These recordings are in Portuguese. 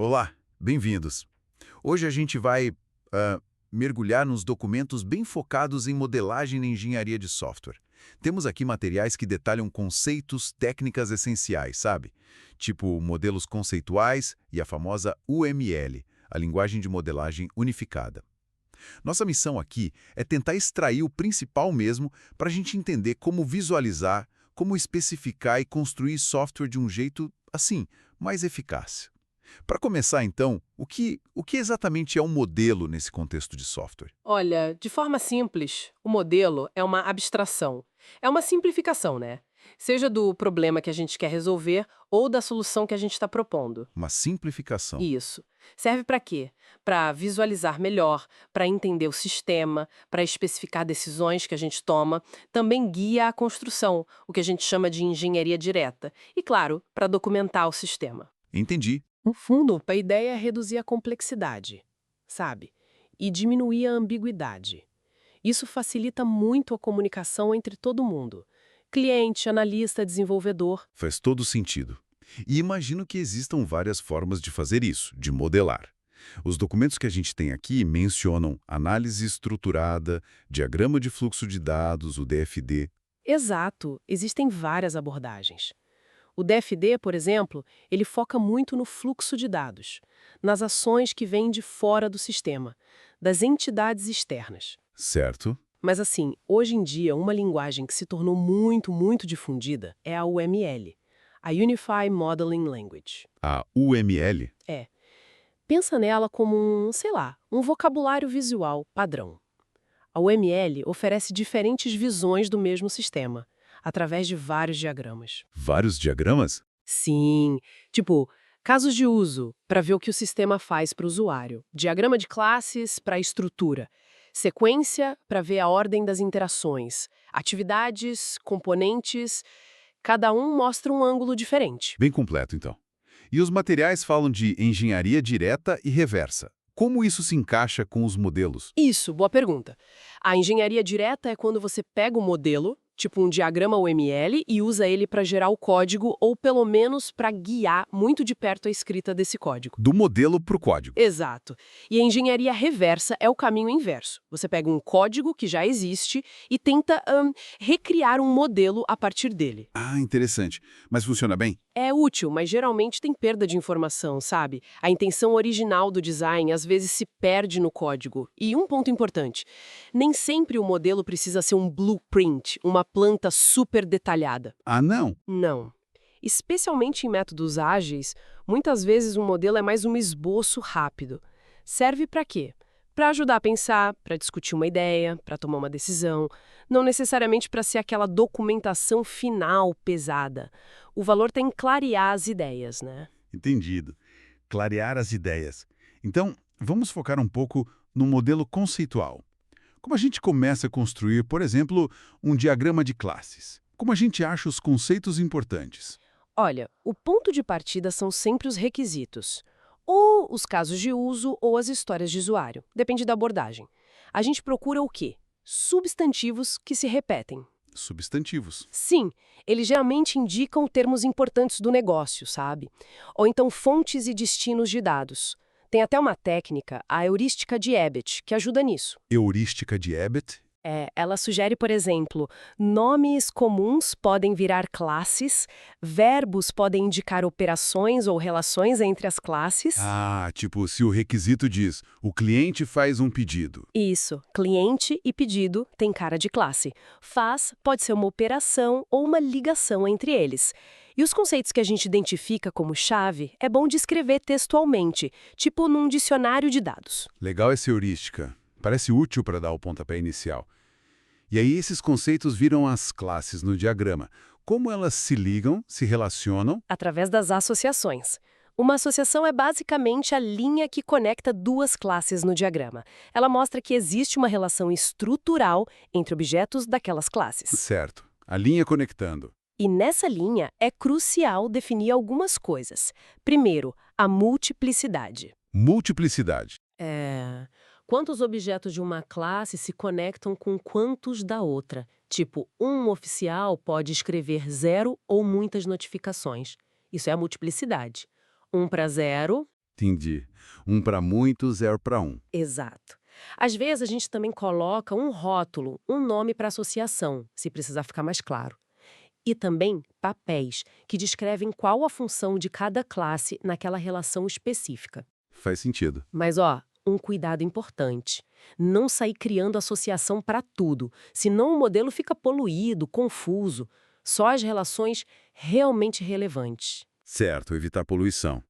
Olá, bem-vindos. Hoje a gente vai mergulhar nos documentos bem focados em modelagem na engenharia de software. Temos aqui materiais que detalham conceitos, técnicas essenciais, sabe? Tipo modelos conceituais e a famosa UML, a linguagem de modelagem unificada. Nossa missão aqui é tentar extrair o principal mesmo para a gente entender como visualizar, como especificar e construir software de um jeito, assim, mais eficaz. Para começar, então, o que exatamente é um modelo nesse contexto de software? Olha, de forma simples, o modelo é uma abstração. É uma simplificação, né? Seja do problema que a gente quer resolver ou da solução que a gente está propondo. Uma simplificação. Isso. Serve para quê? Para visualizar melhor, para entender o sistema, para especificar decisões que a gente toma, também guia a construção, o que a gente chama de engenharia direta, e, claro, para documentar o sistema. Entendi. No fundo, a ideia é reduzir a complexidade, sabe? E diminuir a ambiguidade. Isso facilita muito a comunicação entre todo mundo. Cliente, analista, desenvolvedor. Faz todo sentido. E imagino que existam várias formas de fazer isso, de modelar. Os documentos que a gente tem aqui mencionam análise estruturada, diagrama de fluxo de dados, o DFD. Exato, existem várias abordagens. O DFD, por exemplo, ele foca muito no fluxo de dados, nas ações que vêm de fora do sistema, das entidades externas. Certo? Mas assim, hoje em dia, uma linguagem que se tornou muito difundida é a UML, a Unified Modeling Language. A UML. É, pensa nela como sei lá, um vocabulário visual padrão. A UML oferece diferentes visões do mesmo sistema, através de vários diagramas. Vários diagramas? Sim, tipo, casos de uso, para ver o que o sistema faz para o usuário. Diagrama de classes para estrutura. Sequência, para ver a ordem das interações. Atividades, componentes, cada um mostra um ângulo diferente. Bem completo, então. E os materiais falam de engenharia direta e reversa. Como isso se encaixa com os modelos? Isso, boa pergunta. A engenharia direta é quando você pega o modelo, tipo um diagrama UML, e usa ele para gerar o código ou pelo menos para guiar muito de perto a escrita desse código. Do modelo para o código. Exato. E a engenharia reversa é o caminho inverso. Você pega um código que já existe e tenta recriar um modelo a partir dele. Ah, interessante. Mas funciona bem? É útil, mas geralmente tem perda de informação, sabe? A intenção original do design às vezes se perde no código. E um ponto importante: nem sempre o modelo precisa ser um blueprint, uma planta super detalhada. Ah, não. Não. Especialmente em métodos ágeis, muitas vezes um modelo é mais um esboço rápido. Serve para quê? Para ajudar a pensar, para discutir uma ideia, para tomar uma decisão, não necessariamente para ser aquela documentação final pesada. O valor está em clarear as ideias, né? Entendido. Clarear as ideias. Então, vamos focar um pouco no modelo conceitual. Como a gente começa a construir, por exemplo, um diagrama de classes? Como a gente acha os conceitos importantes? Olha, o ponto de partida são sempre os requisitos, ou os casos de uso ou as histórias de usuário, depende da abordagem. A gente procura o quê? Substantivos que se repetem. Substantivos. Sim, eles geralmente indicam termos importantes do negócio, sabe? Ou então fontes e destinos de dados. Tem até uma técnica, a heurística de Ebert, que ajuda nisso. Heurística de Ebert. Ela sugere, por exemplo, nomes comuns podem virar classes, verbos podem indicar operações ou relações entre as classes. Ah, tipo, se o requisito diz, o cliente faz um pedido. Isso, cliente e pedido tem cara de classe. Faz pode ser uma operação ou uma ligação entre eles. E os conceitos que a gente identifica como chave é bom descrever textualmente, tipo num dicionário de dados. Legal essa heurística. Parece útil para dar o pontapé inicial. E aí esses conceitos viram as classes no diagrama. Como elas se ligam, se relacionam? Através das associações. Uma associação é basicamente a linha que conecta duas classes no diagrama. Ela mostra que existe uma relação estrutural entre objetos daquelas classes. Certo. A linha conectando. E nessa linha é crucial definir algumas coisas. Primeiro, a multiplicidade. Multiplicidade. Quantos objetos de uma classe se conectam com quantos da outra? Tipo, um oficial pode escrever zero ou muitas notificações. Isso é a multiplicidade. Um para zero. Entendi. Um para muitos, zero para um. Exato. Às vezes a gente também coloca um rótulo, um nome para associação, se precisar ficar mais claro. E também papéis, que descrevem qual a função de cada classe naquela relação específica. Faz sentido. Mas, um cuidado importante. Não sair criando associação para tudo, senão o modelo fica poluído, confuso. Só as relações realmente relevantes. Certo, evitar poluição.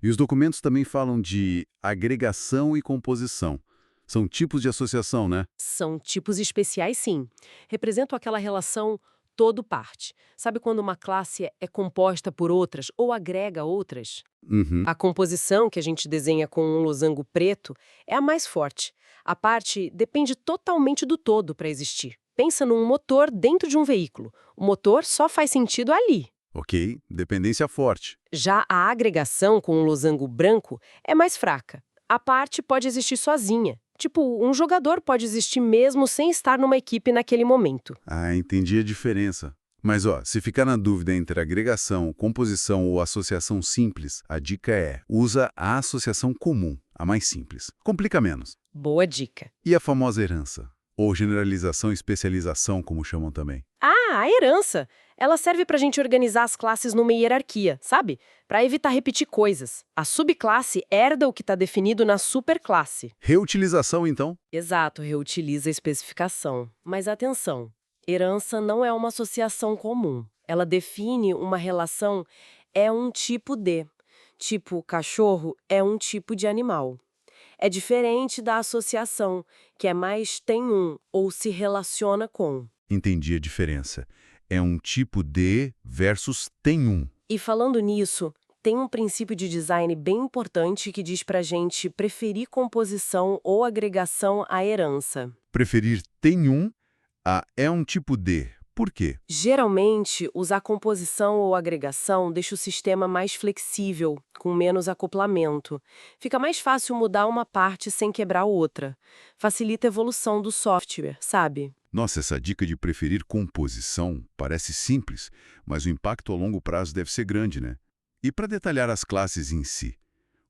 E os documentos também falam de agregação e composição. São tipos de associação, né? São tipos especiais, sim. Representam aquela relação todo-parte. Sabe quando uma classe é composta por outras ou agrega outras? Uhum. A composição, que a gente desenha com um losango preto, é a mais forte. A parte depende totalmente do todo para existir. Pensa num motor dentro de um veículo. O motor só faz sentido ali. Ok, dependência forte. Já a agregação com um losango branco é mais fraca. A parte pode existir sozinha. Tipo, um jogador pode existir mesmo sem estar numa equipe naquele momento. Ah, entendi a diferença. Mas, se ficar na dúvida entre agregação, composição ou associação simples, a dica é: usa a associação comum, a mais simples. Complica menos. Boa dica. E a famosa herança? Ou generalização e especialização, como chamam também. A herança. Ela serve para a gente organizar as classes numa hierarquia, sabe? Para evitar repetir coisas. A subclasse herda o que está definido na superclasse. Reutilização, então? Exato, reutiliza a especificação. Mas atenção, herança não é uma associação comum. Ela define uma relação, é um tipo de. Tipo, cachorro é um tipo de animal. É diferente da associação, que é mais tem um ou se relaciona com. Entendi a diferença. É um tipo de versus tem um. E falando nisso, tem um princípio de design bem importante que diz pra gente preferir composição ou agregação à herança. Preferir tem um a é um tipo de. Por quê? Geralmente, usar composição ou agregação deixa o sistema mais flexível, com menos acoplamento. Fica mais fácil mudar uma parte sem quebrar outra. Facilita a evolução do software, sabe? Nossa, essa dica de preferir composição parece simples, mas o impacto a longo prazo deve ser grande, né? E para detalhar as classes em si,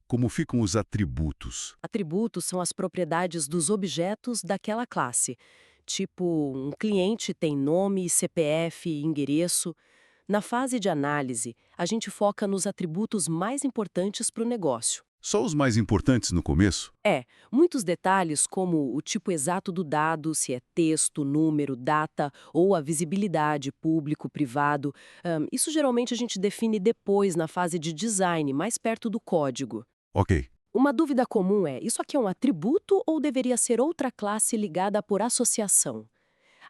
como ficam os atributos? Atributos são as propriedades dos objetos daquela classe. Tipo, um cliente tem nome, CPF e endereço. Na fase de análise, a gente foca nos atributos mais importantes para o negócio. Só os mais importantes no começo? Muitos detalhes como o tipo exato do dado, se é texto, número, data ou a visibilidade, público, privado, isso geralmente a gente define depois na fase de design, mais perto do código. Ok. Uma dúvida comum é, isso aqui é um atributo ou deveria ser outra classe ligada por associação?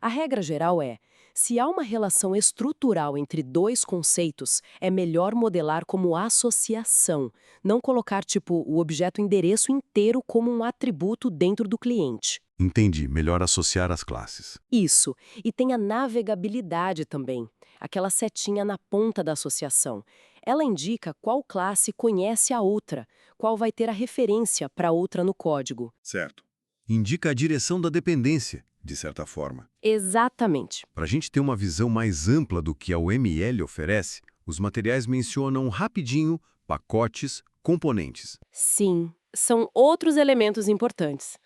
A regra geral é, se há uma relação estrutural entre dois conceitos, é melhor modelar como associação, não colocar, tipo, o objeto endereço inteiro como um atributo dentro do cliente. Entendi. Melhor associar as classes. Isso. E tem a navegabilidade também, aquela setinha na ponta da associação. Ela indica qual classe conhece a outra, qual vai ter a referência para outra no código. Certo. Indica a direção da dependência, de certa forma. Exatamente. Para a gente ter uma visão mais ampla do que a UML oferece, os materiais mencionam rapidinho pacotes, componentes. Sim, são outros elementos importantes.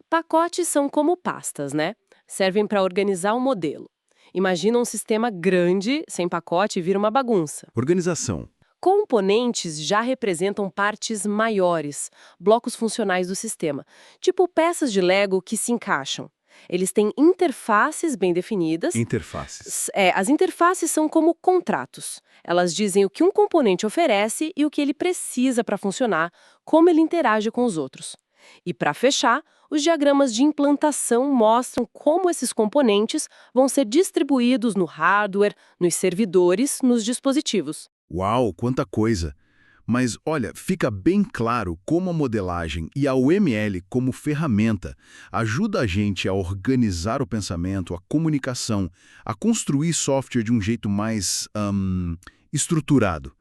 Pacotes são como pastas, né? Servem para organizar um modelo. Imagina um sistema grande, sem pacote, vira uma bagunça. Organização. Componentes já representam partes maiores, blocos funcionais do sistema, tipo peças de Lego que se encaixam. Eles têm interfaces bem definidas. Interfaces. As interfaces são como contratos. Elas dizem o que um componente oferece e o que ele precisa para funcionar, como ele interage com os outros. E para fechar, os diagramas de implantação mostram como esses componentes vão ser distribuídos no hardware, nos servidores, nos dispositivos. Uau, quanta coisa! Mas, olha, fica bem claro como a modelagem e a UML como ferramenta ajuda a gente a organizar o pensamento, a comunicação, a construir software de um jeito mais estruturado.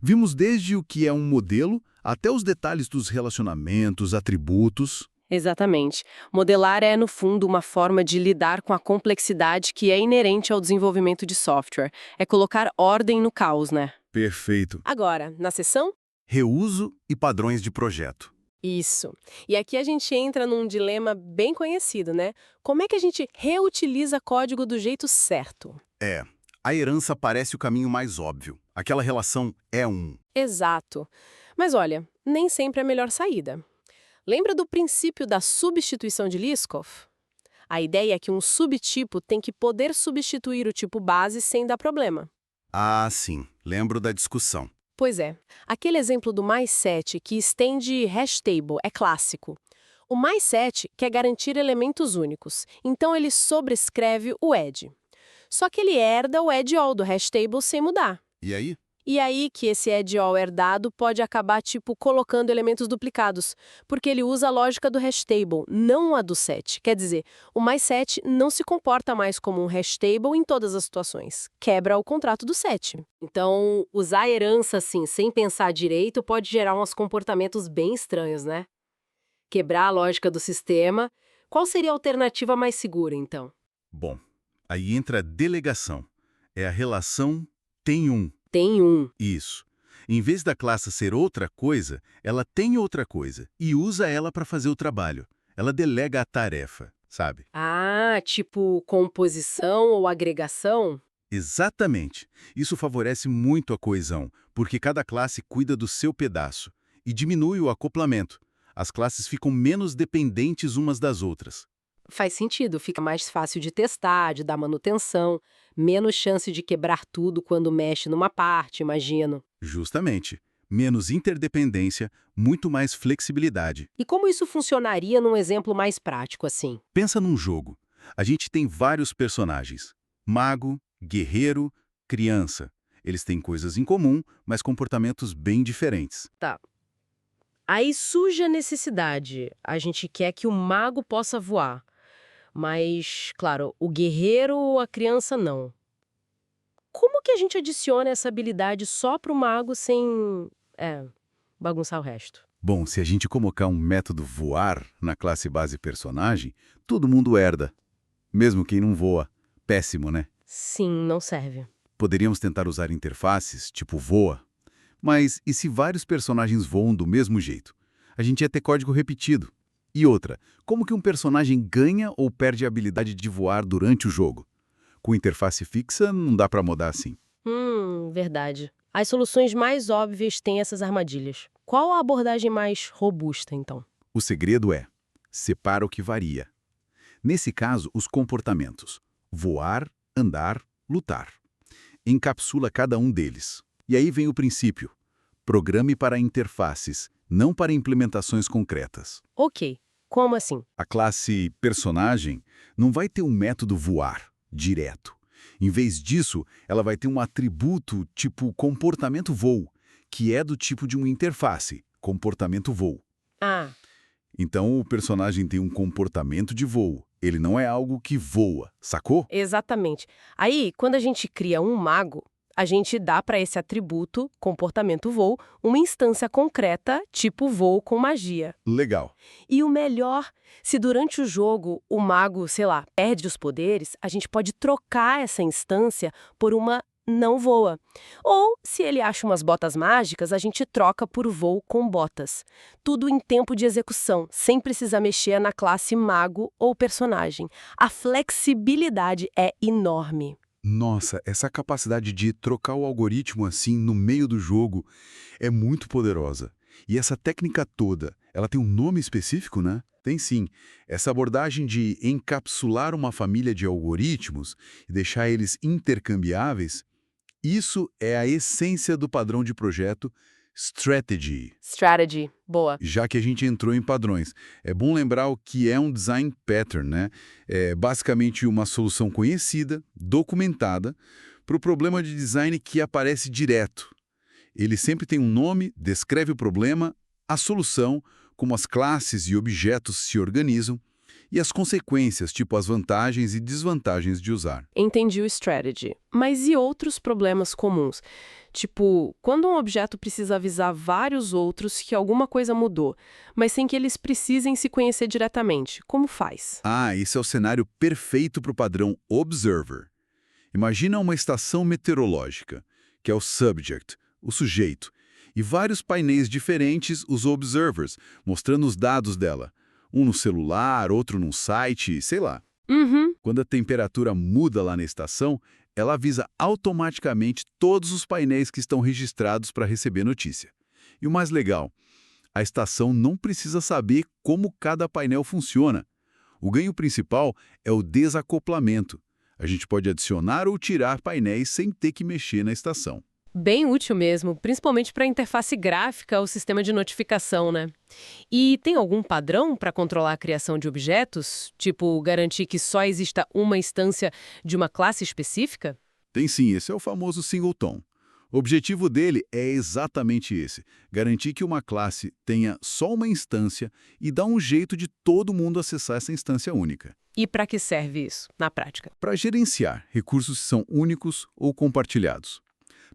Vimos desde o que é um modelo até os detalhes dos relacionamentos, atributos. Exatamente. Modelar é, no fundo, uma forma de lidar com a complexidade que é inerente ao desenvolvimento de software. É colocar ordem no caos, né? Perfeito. Agora, na sessão, Reuso e padrões de projeto. Isso. E aqui a gente entra num dilema bem conhecido, né? Como é que a gente reutiliza código do jeito certo? É, a herança parece o caminho mais óbvio. Aquela relação é um. Exato. Mas olha, nem sempre é a melhor saída. Lembra do princípio da substituição de Liskov? A ideia é que um subtipo tem que poder substituir o tipo base sem dar problema. Ah, sim, lembro da discussão. Pois é, aquele exemplo do mais 7 que estende hashtable é clássico. O mais 7 quer garantir elementos únicos, então ele sobrescreve o add. Só que ele herda o add all do hashtable sem mudar. E aí? E aí que esse add all herdado pode acabar colocando elementos duplicados, porque ele usa a lógica do hashtable, não a do set. Quer dizer, o mais set não se comporta mais como um hashtable em todas as situações. Quebra o contrato do set. Então, usar a herança assim, sem pensar direito, pode gerar uns comportamentos bem estranhos, né? Quebrar a lógica do sistema. Qual seria a alternativa mais segura, então? Bom, aí entra a delegação. É a relação tem um. Tem um. Isso. Em vez da classe ser outra coisa, ela tem outra coisa e usa ela para fazer o trabalho. Ela delega a tarefa, sabe? Ah, tipo composição ou agregação? Exatamente. Isso favorece muito a coesão, porque cada classe cuida do seu pedaço e diminui o acoplamento. As classes ficam menos dependentes umas das outras. Faz sentido, fica mais fácil de testar, de dar manutenção, menos chance de quebrar tudo quando mexe numa parte, imagino. Justamente. Menos interdependência, muito mais flexibilidade. E como isso funcionaria num exemplo mais prático assim? Pensa num jogo. A gente tem vários personagens. Mago, guerreiro, criança. Eles têm coisas em comum, mas comportamentos bem diferentes. Tá. Aí surge a necessidade. A gente quer que o mago possa voar. Mas, claro, o guerreiro, a criança não. Como que a gente adiciona essa habilidade só pro mago sem, bagunçar o resto? Bom, se a gente colocar um método voar na classe base personagem, todo mundo herda. Mesmo quem não voa. Péssimo, né? Sim, não serve. Poderíamos tentar usar interfaces, tipo voa. Mas e se vários personagens voam do mesmo jeito? A gente ia ter código repetido. E outra, como que um personagem ganha ou perde a habilidade de voar durante o jogo? Com interface fixa, não dá pra mudar assim. Verdade. As soluções mais óbvias têm essas armadilhas. Qual a abordagem mais robusta, então? O segredo é, separa o que varia. Nesse caso, os comportamentos. Voar, andar, lutar. Encapsula cada um deles. E aí vem o princípio. Programe para interfaces, não para implementações concretas. Ok. Como assim? A classe personagem não vai ter um método voar, direto. Em vez disso, ela vai ter um atributo tipo comportamento voo, que é do tipo de uma interface, comportamento voo. Ah, Então, o personagem tem um comportamento de voo. Ele não é algo que voa, sacou? exatamente. Aí, quando a gente cria um mago, a gente dá para esse atributo, comportamento voo, uma instância concreta, tipo voo com magia. Legal. E o melhor, se durante o jogo o mago, sei lá, perde os poderes, a gente pode trocar essa instância por uma não voa. Ou, se ele acha umas botas mágicas, a gente troca por voo com botas. Tudo em tempo de execução, sem precisar mexer na classe mago ou personagem. A flexibilidade é enorme. Nossa, essa capacidade de trocar o algoritmo assim no meio do jogo é muito poderosa. E essa técnica toda, ela tem um nome específico, né? Tem sim. Essa abordagem de encapsular uma família de algoritmos e deixar eles intercambiáveis, isso é a essência do padrão de projeto Strategy. Strategy. Boa. Já que a gente entrou em padrões, é bom lembrar o que é um design pattern, né? É basicamente uma solução conhecida, documentada, para o problema de design que aparece direto. Ele sempre tem um nome, descreve o problema, a solução, como as classes e objetos se organizam, e as consequências, tipo as vantagens e desvantagens de usar. Entendi o strategy. Mas e outros problemas comuns? Tipo, quando um objeto precisa avisar vários outros que alguma coisa mudou, mas sem que eles precisem se conhecer diretamente, como faz? Ah, esse é o cenário perfeito para o padrão Observer. Imagina uma estação meteorológica, que é o subject, o sujeito, E vários painéis diferentes, os observers, mostrando os dados dela. Um no celular, outro num site, sei lá. Uhum. Quando a temperatura muda lá na estação, ela avisa automaticamente todos os painéis que estão registrados para receber notícia. E o mais legal, a estação não precisa saber como cada painel funciona. O ganho principal é o desacoplamento. A gente pode adicionar ou tirar painéis sem ter que mexer na estação. Bem útil mesmo, principalmente para a interface gráfica ou sistema de notificação, né? E tem algum padrão para controlar a criação de objetos? Tipo, garantir que só exista uma instância de uma classe específica? Tem sim, esse é o famoso singleton. O objetivo dele é exatamente esse, garantir que uma classe tenha só uma instância e dar um jeito de todo mundo acessar essa instância única. E para que serve isso, na prática? Para gerenciar recursos que são únicos ou compartilhados.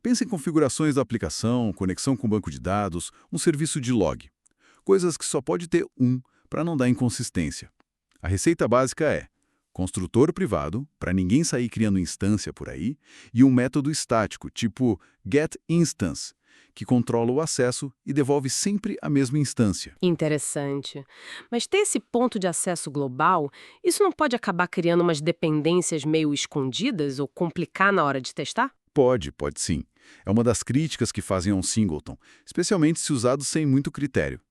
Pense em configurações da aplicação, conexão com banco de dados, um serviço de log. Coisas que só pode ter um para não dar inconsistência. A receita básica é construtor privado, para ninguém sair criando instância por aí, e um método estático, tipo getInstance, que controla o acesso e devolve sempre a mesma instância. Interessante. Mas ter esse ponto de acesso global, isso não pode acabar criando umas dependências meio escondidas ou complicar na hora de testar? Pode sim. É uma das críticas que fazem a um singleton, especialmente se usado sem muito critério.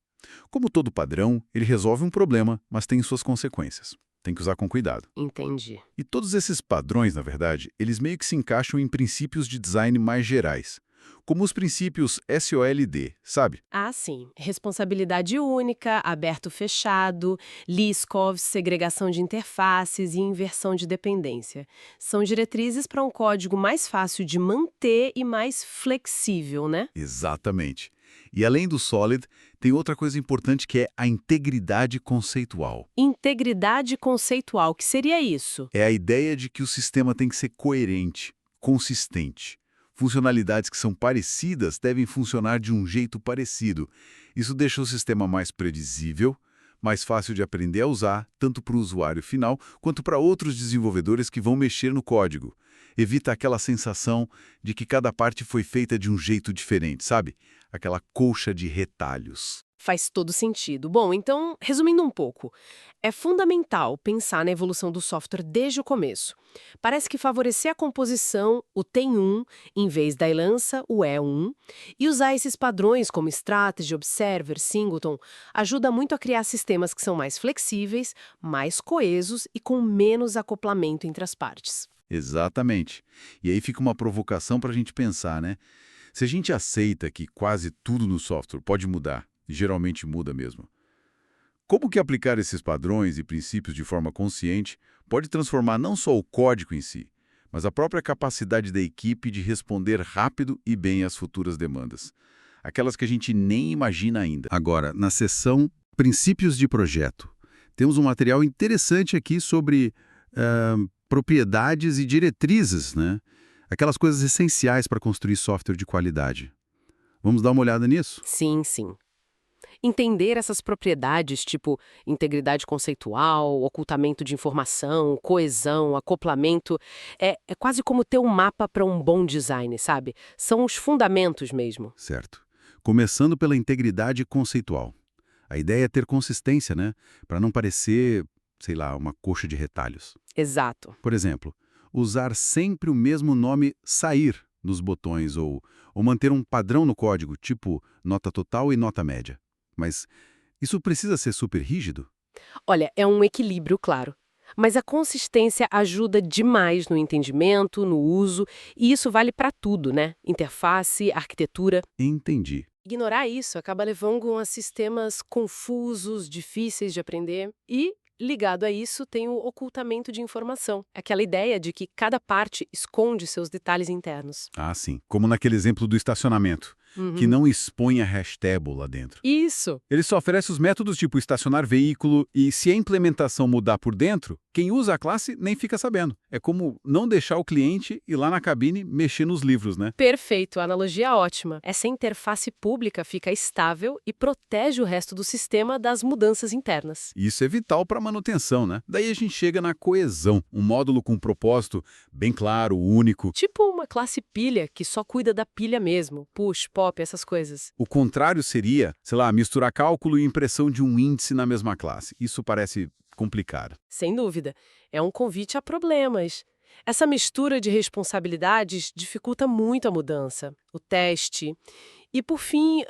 Como todo padrão, ele resolve um problema, mas tem suas consequências. Tem que usar com cuidado. Entendi. E todos esses padrões, na verdade, eles meio que se encaixam em princípios de design mais gerais, como os princípios SOLD, sabe? Ah, sim. Responsabilidade única, aberto-fechado, Liskov, segregação de interfaces e inversão de dependência. São diretrizes para um código mais fácil de manter e mais flexível, né? Exatamente. E além do Solid, tem outra coisa importante que é a integridade conceitual. Integridade conceitual, que seria isso? É a ideia de que o sistema tem que ser coerente, consistente. Funcionalidades que são parecidas devem funcionar de um jeito parecido. Isso deixa o sistema mais previsível, mais fácil de aprender a usar, tanto para o usuário final quanto para outros desenvolvedores que vão mexer no código. Evita aquela sensação de que cada parte foi feita de um jeito diferente, sabe? Aquela colcha de retalhos. Faz todo sentido. Bom, então, resumindo um pouco, é fundamental pensar na evolução do software desde o começo. Parece que favorecer a composição, o tem um, em vez da herança, o é um, e usar esses padrões como Strategy, Observer, Singleton, ajuda muito a criar sistemas que são mais flexíveis, mais coesos e com menos acoplamento entre as partes. Exatamente. E aí fica uma provocação para a gente pensar, né? Se a gente aceita que quase tudo no software pode mudar, e geralmente muda mesmo, como que aplicar esses padrões e princípios de forma consciente pode transformar não só o código em si, mas a própria capacidade da equipe de responder rápido e bem às futuras demandas, aquelas que a gente nem imagina ainda. Agora, na seção Princípios de Projeto, temos um material interessante aqui sobre propriedades e diretrizes, né? Aquelas coisas essenciais para construir software de qualidade. Vamos dar uma olhada nisso? Sim, sim. Entender essas propriedades, tipo integridade conceitual, ocultamento de informação, coesão, acoplamento, é quase como ter um mapa para um bom design, sabe? São os fundamentos mesmo. Certo. Começando pela integridade conceitual. A ideia é ter consistência, né? Para não parecer, sei lá, uma coxa de retalhos. Exato. Por exemplo, usar sempre o mesmo nome sair nos botões ou manter um padrão no código, tipo nota total e nota média. Mas isso precisa ser super rígido? Olha, é um equilíbrio, claro. Mas a consistência ajuda demais no entendimento, no uso, e isso vale para tudo, né? Interface, arquitetura. Entendi. Ignorar isso acaba levando a sistemas confusos, difíceis de aprender e, ligado a isso, tem o ocultamento de informação. Aquela ideia de que cada parte esconde seus detalhes internos. Ah, sim. Como naquele exemplo do estacionamento, que não expõe a hashtag lá dentro. Isso. Ele só oferece os métodos tipo estacionar veículo e se a implementação mudar por dentro, quem usa a classe nem fica sabendo. É como não deixar o cliente ir lá na cabine mexer nos livros, né? Perfeito, a analogia é ótima. Essa interface pública fica estável e protege o resto do sistema das mudanças internas. Isso é vital para a manutenção, né? Daí a gente chega na coesão, um módulo com um propósito bem claro, único. Tipo uma classe pilha que só cuida da pilha mesmo. Push, pop, essas coisas. O contrário seria, sei lá, misturar cálculo e impressão de um índice na mesma classe. Isso parece complicado. Sem dúvida. É um convite a problemas. Essa mistura de responsabilidades dificulta muito a mudança, o teste e, por fim,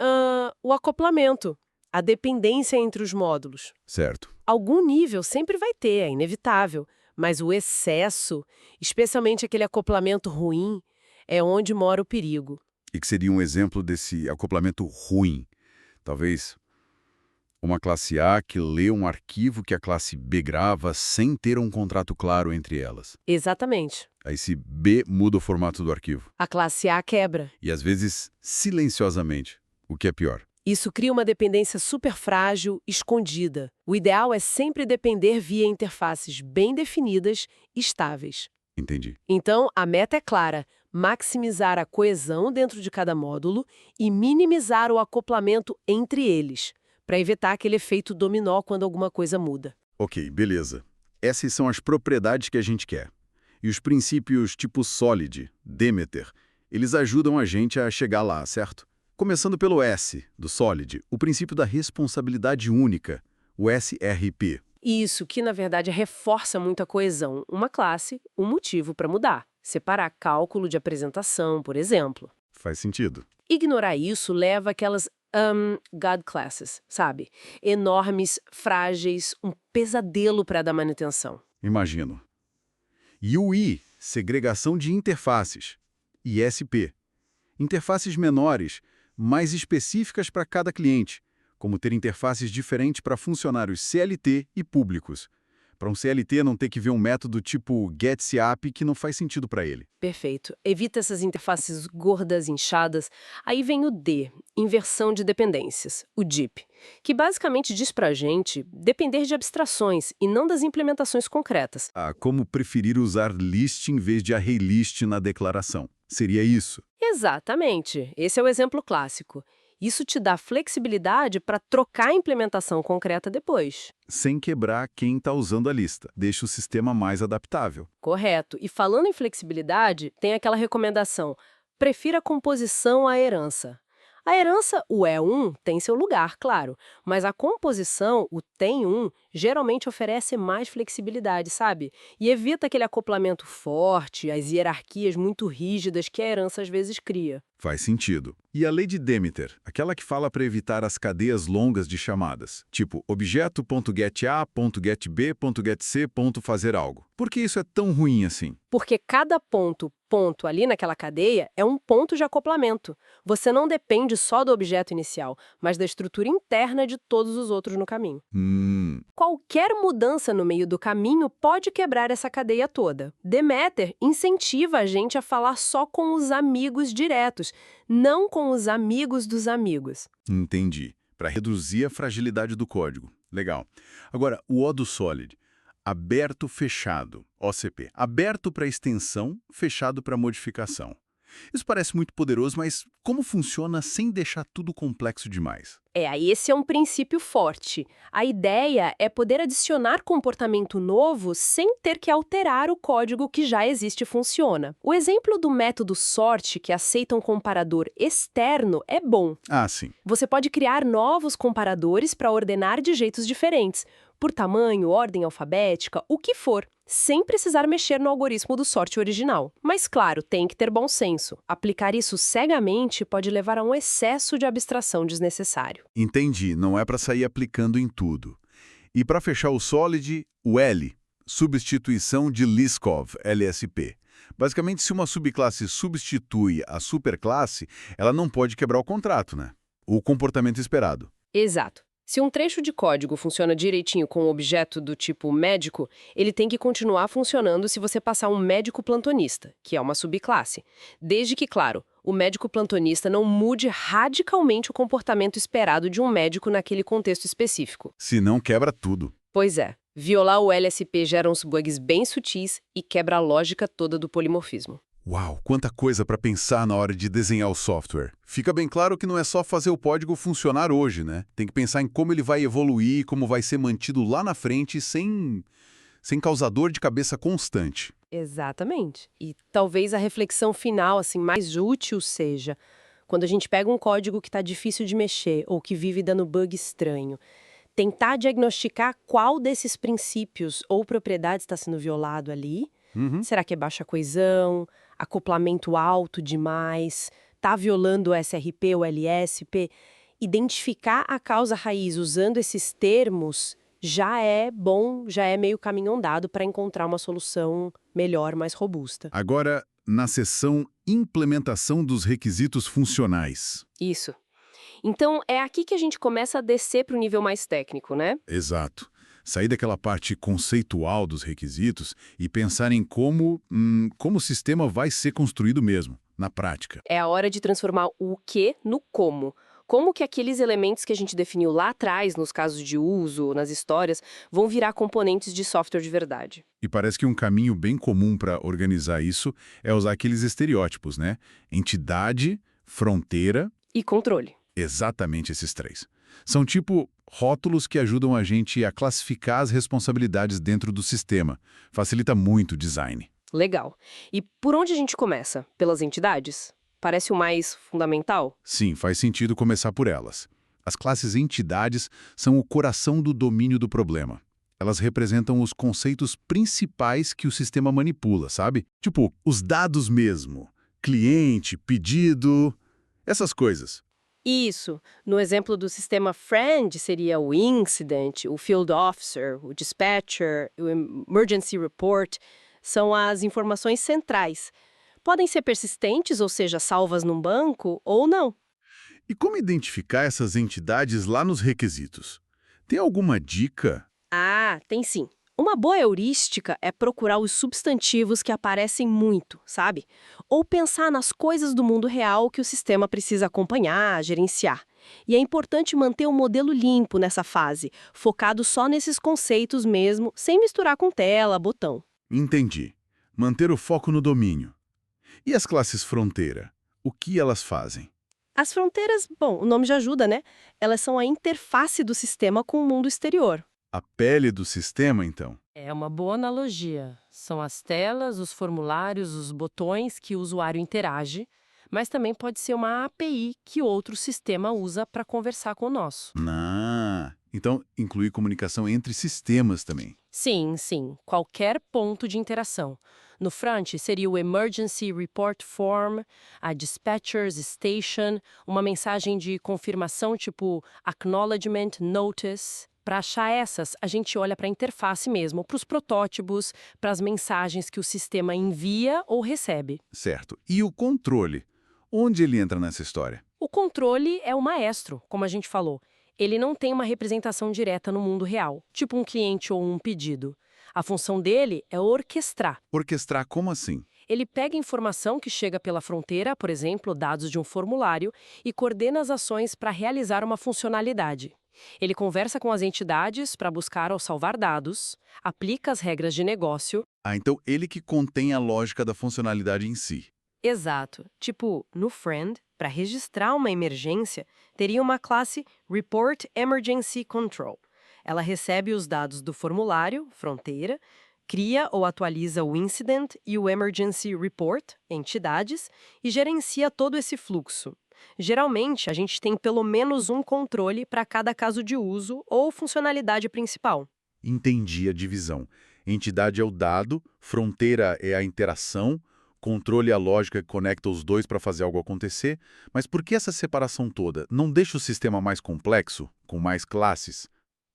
o acoplamento, a dependência entre os módulos. Certo. Algum nível sempre vai ter, é inevitável, mas o excesso, especialmente aquele acoplamento ruim, é onde mora o perigo. E que seria um exemplo desse acoplamento ruim? Talvez uma classe A que lê um arquivo que a classe B grava sem ter um contrato claro entre elas. Exatamente. Aí se B muda o formato do arquivo. A classe A quebra. E às vezes silenciosamente, o que é pior. Isso cria uma dependência super frágil, escondida. O ideal é sempre depender via interfaces bem definidas e estáveis. Entendi. Então, a meta é clara: maximizar a coesão dentro de cada módulo e minimizar o acoplamento entre eles, para evitar aquele efeito dominó quando alguma coisa muda. Ok, beleza. Essas são as propriedades que a gente quer. E os princípios tipo Solid, Demeter, eles ajudam a gente a chegar lá, certo? Começando pelo S, do Solid, o princípio da responsabilidade única, o SRP. Isso, que na verdade reforça muito a coesão. Uma classe, um motivo para mudar. Separar cálculo de apresentação, por exemplo. Faz sentido. Ignorar isso leva aquelas God classes, sabe? Enormes, frágeis, um pesadelo para dar manutenção. Imagino. E o I, segregação de interfaces. ISP. Interfaces menores, mais específicas para cada cliente, como ter interfaces diferentes para funcionários CLT e públicos. Para um CLT não ter que ver um método tipo getSeApp que não faz sentido para ele. Perfeito. Evita essas interfaces gordas, inchadas. Aí vem o D, inversão de dependências, o DIP, que basicamente diz pra gente depender de abstrações e não das implementações concretas. Ah, como preferir usar list em vez de arraylist na declaração. Seria isso. Exatamente. Esse é o exemplo clássico. Isso te dá flexibilidade para trocar a implementação concreta depois. Sem quebrar quem está usando a lista. Deixa o sistema mais adaptável. Correto. E falando em flexibilidade, tem aquela recomendação: prefira a composição à herança. A herança, o E1, tem seu lugar, claro, mas a composição, o tem-1, geralmente oferece mais flexibilidade, sabe? E evita aquele acoplamento forte, as hierarquias muito rígidas que a herança às vezes cria. Faz sentido. E a lei de Demeter, aquela que fala para evitar as cadeias longas de chamadas, tipo objeto.getA.getB.getC. Fazer algo. Por que isso é tão ruim assim? Porque cada ponto ali naquela cadeia é um ponto de acoplamento. Você não depende só do objeto inicial, mas da estrutura interna de todos os outros no caminho. Qualquer mudança no meio do caminho pode quebrar essa cadeia toda. Demeter incentiva a gente a falar só com os amigos diretos, não com os amigos dos amigos. Entendi. Para reduzir a fragilidade do código. Legal. Agora, o O do Solid. Aberto-fechado, OCP. Aberto para extensão, fechado para modificação. Isso parece muito poderoso, mas como funciona sem deixar tudo complexo demais? Esse é um princípio forte. A ideia é poder adicionar comportamento novo sem ter que alterar o código que já existe e funciona. O exemplo do método sort, que aceita um comparador externo, é bom. Ah, sim. Você pode criar novos comparadores para ordenar de jeitos diferentes, por tamanho, ordem alfabética, o que for, sem precisar mexer no algoritmo do sort original. Mas claro, tem que ter bom senso. Aplicar isso cegamente pode levar a um excesso de abstração desnecessário. Entendi, não é para sair aplicando em tudo. E para fechar o Solid, o L, substituição de Liskov, LSP. Basicamente, se uma subclasse substitui a superclasse, ela não pode quebrar o contrato, né? O comportamento esperado. Exato. Se um trecho de código funciona direitinho com um objeto do tipo médico, ele tem que continuar funcionando se você passar um médico plantonista, que é uma subclasse. Desde que, claro, o médico plantonista não mude radicalmente o comportamento esperado de um médico naquele contexto específico. Se não, quebra tudo. Pois é. Violar o LSP gera uns bugs bem sutis e quebra a lógica toda do polimorfismo. Uau, quanta coisa para pensar na hora de desenhar o software. Fica bem claro que não é só fazer o código funcionar hoje, né? Tem que pensar em como ele vai evoluir, como vai ser mantido lá na frente sem causar dor de cabeça constante. Exatamente. E talvez a reflexão final, assim, mais útil seja: Quando a gente pega um código que está difícil de mexer ou que vive dando bug estranho, tentar diagnosticar qual desses princípios ou propriedades está sendo violado ali. Uhum. Será que é baixa coesão, acoplamento alto demais, está violando o SRP ou LSP? Identificar a causa raiz usando esses termos já é bom, já é meio caminho andado para encontrar uma solução melhor, mais robusta. Agora, na seção Implementação dos requisitos funcionais. Isso. Então, é aqui que a gente começa a descer para o nível mais técnico, né? Exato. Sair daquela parte conceitual dos requisitos e pensar em como o sistema vai ser construído mesmo, na prática. É a hora de transformar o que no como. Como que aqueles elementos que a gente definiu lá atrás, nos casos de uso, nas histórias, vão virar componentes de software de verdade. E parece que um caminho bem comum para organizar isso é usar aqueles estereótipos, né? Entidade, fronteira, E controle. exatamente esses três. São tipo rótulos que ajudam a gente a classificar as responsabilidades dentro do sistema. Facilita muito o design. Legal. E por onde a gente começa? Pelas entidades? Parece o mais fundamental? Sim, faz sentido começar por elas. As classes entidades são o coração do domínio do problema. Elas representam os conceitos principais que o sistema manipula, sabe? Tipo, os dados mesmo. Cliente, pedido, essas coisas. Isso. No exemplo do sistema Friend, seria o incident, o field officer, o dispatcher, o emergency report. São as informações centrais. Podem ser persistentes, ou seja, salvas num banco, ou não. E como identificar essas entidades lá nos requisitos? Tem alguma dica? Ah, tem sim. Uma boa heurística é procurar os substantivos que aparecem muito, sabe? Ou pensar nas coisas do mundo real que o sistema precisa acompanhar, gerenciar. E é importante manter o modelo limpo nessa fase, focado só nesses conceitos mesmo, sem misturar com tela, botão. Entendi. Manter o foco no domínio. E as classes fronteira? O que elas fazem? As fronteiras, bom, o nome já ajuda, né? Elas são a interface do sistema com o mundo exterior. A pele do sistema, então? É uma boa analogia. São as telas, os formulários, os botões que o usuário interage, mas também pode ser uma API que outro sistema usa para conversar com o nosso. Então inclui comunicação entre sistemas também. Sim, sim, qualquer ponto de interação. No front seria o Emergency Report Form, a Dispatcher's Station, uma mensagem de confirmação tipo Acknowledgement Notice. Para achar essas, a gente olha para a interface mesmo, para os protótipos, para as mensagens que o sistema envia ou recebe. Certo. E o controle? Onde ele entra nessa história? O controle é o maestro, como a gente falou. Ele não tem uma representação direta no mundo real, tipo um cliente ou um pedido. A função dele é orquestrar. Orquestrar como assim? Ele pega informação que chega pela fronteira, por exemplo, dados de um formulário, e coordena as ações para realizar uma funcionalidade. Ele conversa com as entidades para buscar ou salvar dados, aplica as regras de negócio. Então ele que contém a lógica da funcionalidade em si. Exato. Tipo, no Friend, para registrar uma emergência, teria uma classe Report Emergency Control. Ela recebe os dados do formulário, fronteira, cria ou atualiza o Incident e o Emergency Report, entidades, e gerencia todo esse fluxo. Geralmente, a gente tem pelo menos um controle para cada caso de uso ou funcionalidade principal. Entendi a divisão. Entidade é o dado, fronteira é a interação, controle é a lógica que conecta os dois para fazer algo acontecer. Mas por que essa separação toda? Não deixa o sistema mais complexo, com mais classes?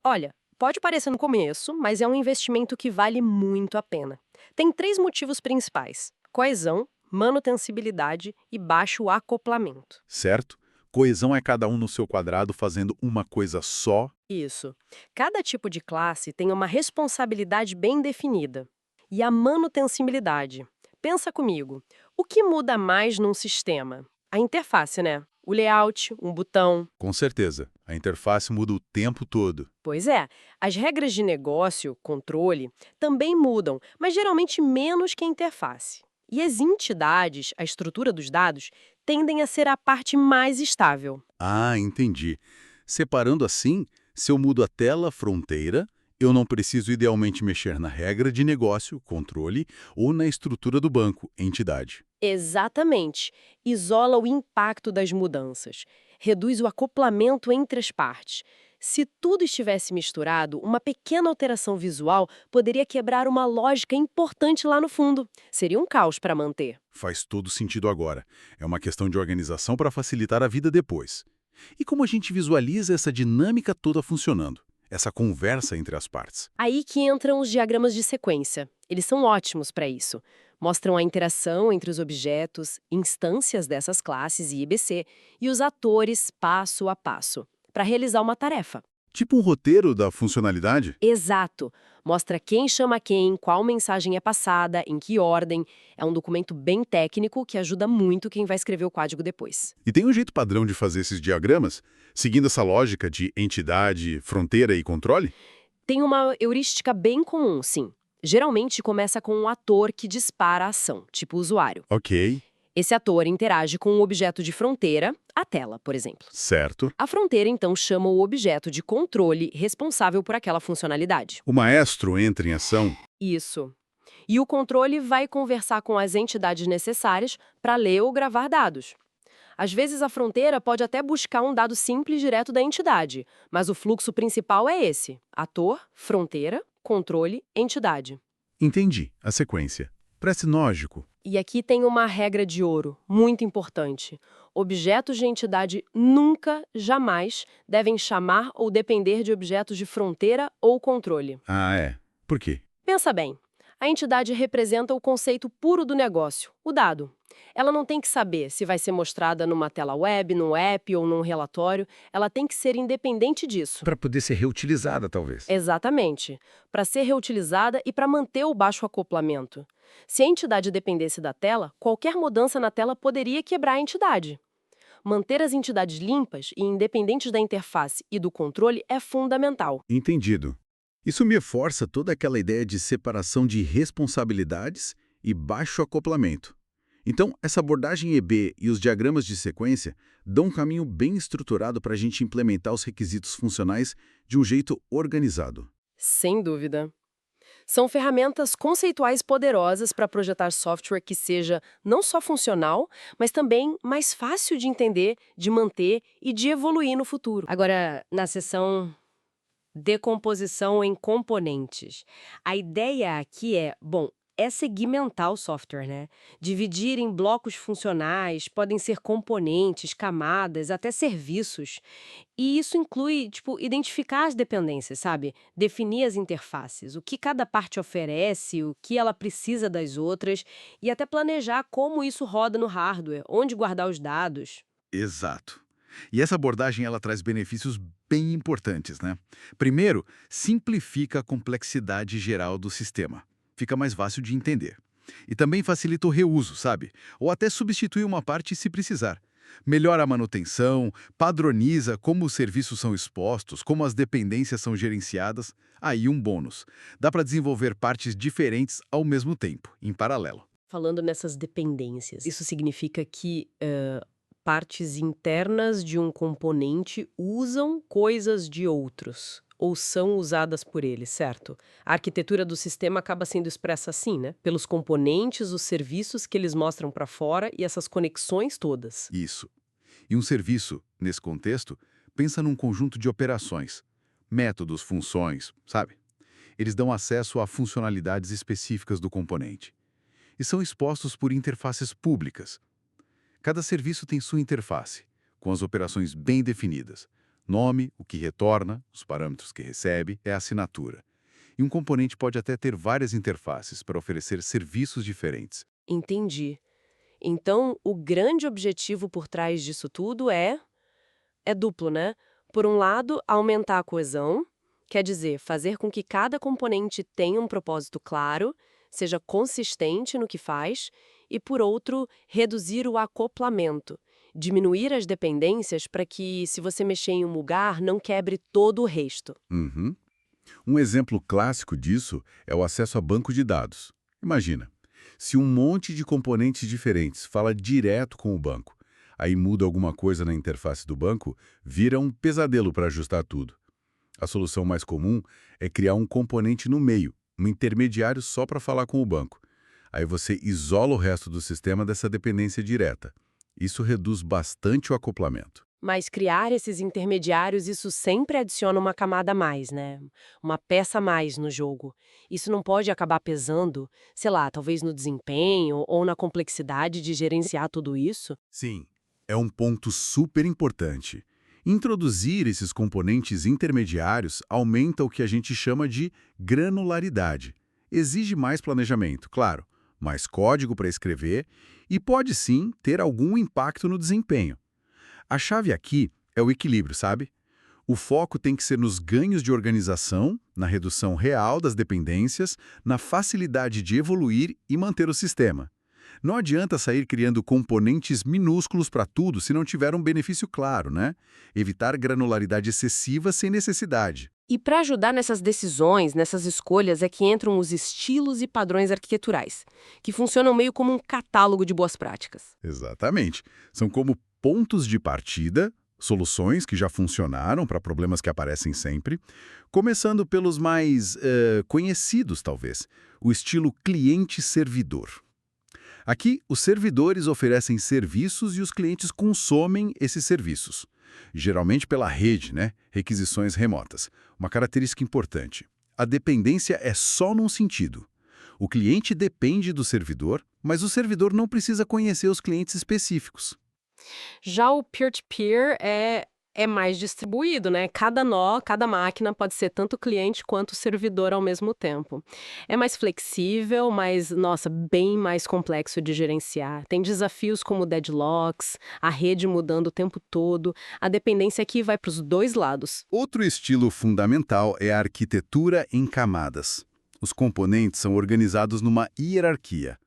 Olha, pode parecer no começo, mas é um investimento que vale muito a pena. Tem 3 motivos principais: coesão, manutencionalidade e baixo acoplamento. Certo? Coesão é cada um no seu quadrado fazendo uma coisa só. Isso. Cada tipo de classe tem uma responsabilidade bem definida. E a manutencionalidade. Pensa comigo, o que muda mais num sistema? A interface, né? O layout, um botão. Com certeza. A interface muda o tempo todo. Pois é, as regras de negócio, controle, também mudam, mas geralmente menos que a interface. E as entidades, a estrutura dos dados, tendem a ser a parte mais estável. Ah, entendi. Separando assim, se eu mudo a tela, fronteira, Eu não preciso idealmente mexer na regra de negócio, controle, ou na estrutura do banco, entidade. Exatamente. Isola o impacto das mudanças. Reduz o acoplamento entre as partes. Se tudo estivesse misturado, uma pequena alteração visual poderia quebrar uma lógica importante lá no fundo. Seria um caos para manter. Faz todo sentido agora. É uma questão de organização para facilitar a vida depois. E como a gente visualiza essa dinâmica toda funcionando? Essa conversa entre as partes. Aí que entram os diagramas de sequência. Eles são ótimos para isso. Mostram a interação entre os objetos, instâncias dessas classes e IBC, e os atores passo a passo, para realizar uma tarefa. Tipo um roteiro da funcionalidade? Exato. Mostra quem chama quem, qual mensagem é passada, em que ordem. É um documento bem técnico que ajuda muito quem vai escrever o código depois. E tem um jeito padrão de fazer esses diagramas, seguindo essa lógica de entidade, fronteira e controle? Tem uma heurística bem comum, sim. Geralmente começa com um ator que dispara a ação, tipo o usuário. Ok, Esse ator interage com um objeto de fronteira, a tela, por exemplo. certo. A fronteira, então, chama o objeto de controle responsável por aquela funcionalidade. O maestro entra em ação. Isso. E o controle vai conversar com as entidades necessárias para ler ou gravar dados. Às vezes, a fronteira pode até buscar um dado simples direto da entidade, mas o fluxo principal é esse: ator, fronteira, controle, entidade. Entendi a sequência. Parece lógico. E aqui tem uma regra de ouro, muito importante. Objetos de entidade nunca, jamais, devem chamar ou depender de objetos de fronteira ou controle. Ah, é. Por quê? Pensa bem, a entidade representa o conceito puro do negócio, o dado. Ela não tem que saber se vai ser mostrada numa tela web, num app ou num relatório. Ela tem que ser independente disso. Para poder ser reutilizada, talvez. Exatamente. Para ser reutilizada e para manter o baixo acoplamento. Se a entidade dependesse da tela, qualquer mudança na tela poderia quebrar a entidade. Manter as entidades limpas e independentes da interface e do controle é fundamental. Entendido. Isso me reforça toda aquela ideia de separação de responsabilidades e baixo acoplamento. Então, essa abordagem EB e os diagramas de sequência dão um caminho bem estruturado para a gente implementar os requisitos funcionais de um jeito organizado. Sem dúvida. São ferramentas conceituais poderosas para projetar software que seja não só funcional, mas também mais fácil de entender, de manter e de evoluir no futuro. Agora, na seção decomposição em componentes, a ideia aqui é segmentar o software, né? Dividir em blocos funcionais, podem ser componentes, camadas, até serviços. E isso inclui, identificar as dependências, sabe? Definir as interfaces, o que cada parte oferece, o que ela precisa das outras, e até planejar como isso roda no hardware, onde guardar os dados. Exato. E essa abordagem ela traz benefícios bem importantes, né? Primeiro, simplifica a complexidade geral do sistema. Fica mais fácil de entender. E também facilita o reuso, sabe? Ou até substituir uma parte se precisar. Melhora a manutenção, padroniza como os serviços são expostos, como as dependências são gerenciadas. Aí um bônus. Dá para desenvolver partes diferentes ao mesmo tempo, em paralelo. Falando nessas dependências, isso significa que partes internas de um componente usam coisas de outros, ou são usadas por ele, certo? A arquitetura do sistema acaba sendo expressa assim, né? Pelos componentes, os serviços que eles mostram para fora e essas conexões todas. Isso. E um serviço, nesse contexto, pensa num conjunto de operações, métodos, funções, sabe? Eles dão acesso a funcionalidades específicas do componente. E são expostos por interfaces públicas. Cada serviço tem sua interface, com as operações bem definidas. Nome, o que retorna, os parâmetros que recebe, é a assinatura. E um componente pode até ter várias interfaces para oferecer serviços diferentes. Entendi. Então, o grande objetivo por trás disso tudo é duplo, né? Por um lado, aumentar a coesão, quer dizer, fazer com que cada componente tenha um propósito claro, seja consistente no que faz, e por outro, reduzir o acoplamento, diminuir as dependências para que, se você mexer em um lugar, não quebre todo o resto. Uhum. Um exemplo clássico disso é o acesso a banco de dados. Imagina, se um monte de componentes diferentes fala direto com o banco, aí muda alguma coisa na interface do banco, vira um pesadelo para ajustar tudo. A solução mais comum é criar um componente no meio, um intermediário só para falar com o banco. Aí você isola o resto do sistema dessa dependência direta. Isso reduz bastante o acoplamento. Mas criar esses intermediários, isso sempre adiciona uma camada a mais, né? Uma peça a mais no jogo. Isso não pode acabar pesando, sei lá, talvez no desempenho ou na complexidade de gerenciar tudo isso? Sim, é um ponto super importante. Introduzir esses componentes intermediários aumenta o que a gente chama de granularidade. Exige mais planejamento, claro, mais código para escrever e pode sim ter algum impacto no desempenho. A chave aqui é o equilíbrio, sabe? O foco tem que ser nos ganhos de organização, na redução real das dependências, na facilidade de evoluir e manter o sistema. Não adianta sair criando componentes minúsculos para tudo se não tiver um benefício claro, né? Evitar granularidade excessiva sem necessidade. E para ajudar nessas decisões, nessas escolhas, é que entram os estilos e padrões arquiteturais, que funcionam meio como um catálogo de boas práticas. Exatamente. São como pontos de partida, soluções que já funcionaram para problemas que aparecem sempre, começando pelos mais conhecidos, talvez, o estilo cliente-servidor. Aqui, os servidores oferecem serviços e os clientes consomem esses serviços. Geralmente pela rede, né? Requisições remotas. Uma característica importante. A dependência é só num sentido. O cliente depende do servidor, mas o servidor não precisa conhecer os clientes específicos. Já o peer-to-peer é mais distribuído, né? Cada nó, cada máquina pode ser tanto cliente quanto servidor ao mesmo tempo. É mais flexível, mas, nossa, bem mais complexo de gerenciar. Tem desafios como deadlocks, a rede mudando o tempo todo, a dependência aqui vai para os dois lados. Outro estilo fundamental é a arquitetura em camadas. Os componentes são organizados numa hierarquia.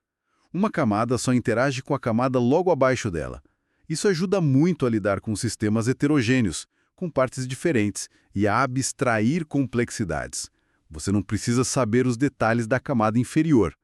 Uma camada só interage com a camada logo abaixo dela. Isso ajuda muito a lidar com sistemas heterogêneos, com partes diferentes, e a abstrair complexidades. Você não precisa saber os detalhes da camada inferior.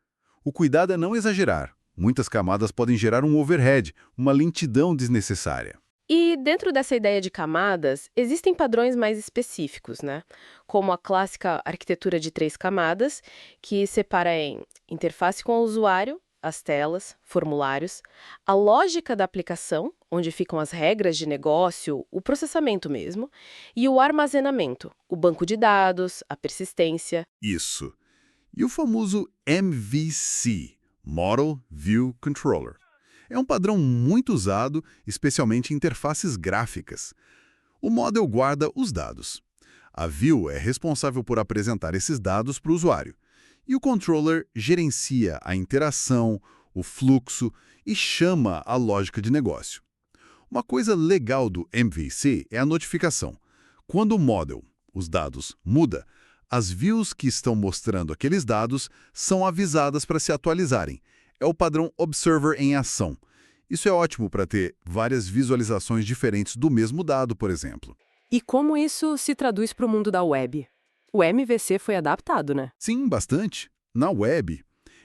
O cuidado é não exagerar. Muitas camadas podem gerar um overhead, uma lentidão desnecessária. E dentro dessa ideia de camadas, existem padrões mais específicos, né? Como a clássica arquitetura de 3 camadas, que separa em interface com o usuário, as telas, formulários, a lógica da aplicação, onde ficam as regras de negócio, o processamento mesmo, e o armazenamento, o banco de dados, a persistência. Isso. E o famoso MVC, Model View Controller. É um padrão muito usado, especialmente em interfaces gráficas. O model guarda os dados. A View é responsável por apresentar esses dados para o usuário. E o controller gerencia a interação, o fluxo e chama a lógica de negócio. Uma coisa legal do MVC é a notificação. Quando o model, os dados, muda, as views que estão mostrando aqueles dados são avisadas para se atualizarem. É o padrão Observer em ação. Isso é ótimo para ter várias visualizações diferentes do mesmo dado, por exemplo. E como isso se traduz para o mundo da web? O MVC foi adaptado, né? Sim, bastante. Na web,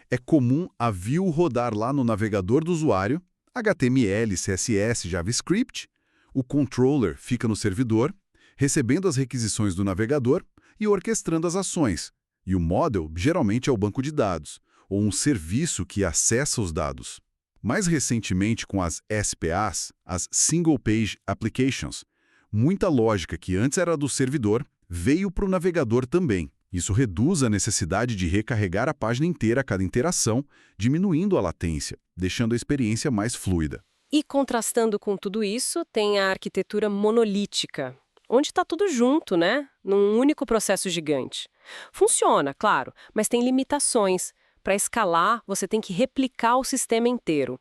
é comum a view rodar lá no navegador do usuário, HTML, CSS, JavaScript, o controller fica no servidor, recebendo as requisições do navegador e orquestrando as ações. E o model geralmente é o banco de dados, ou um serviço que acessa os dados. Mais recentemente, com as SPAs, as Single Page Applications, muita lógica que antes era do servidor veio para o navegador também. Isso reduz a necessidade de recarregar a página inteira a cada interação, diminuindo a latência, deixando a experiência mais fluida. E contrastando com tudo isso, tem a arquitetura monolítica, onde está tudo junto, né? Num único processo gigante. Funciona, claro, mas tem limitações. Para escalar, você tem que replicar o sistema inteiro.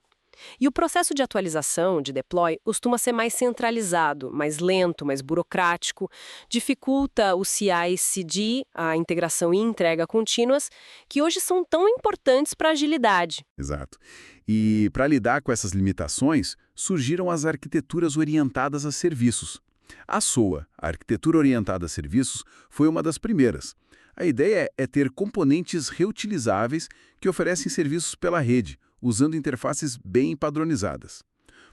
E o processo de atualização, de deploy, costuma ser mais centralizado, mais lento, mais burocrático, dificulta o CI/CD, a integração e entrega contínuas, que hoje são tão importantes para a agilidade. Exato. E para lidar com essas limitações, surgiram as arquiteturas orientadas a serviços. A SOA, a arquitetura orientada a serviços, foi uma das primeiras. A ideia é ter componentes reutilizáveis que oferecem serviços pela rede, usando interfaces bem padronizadas.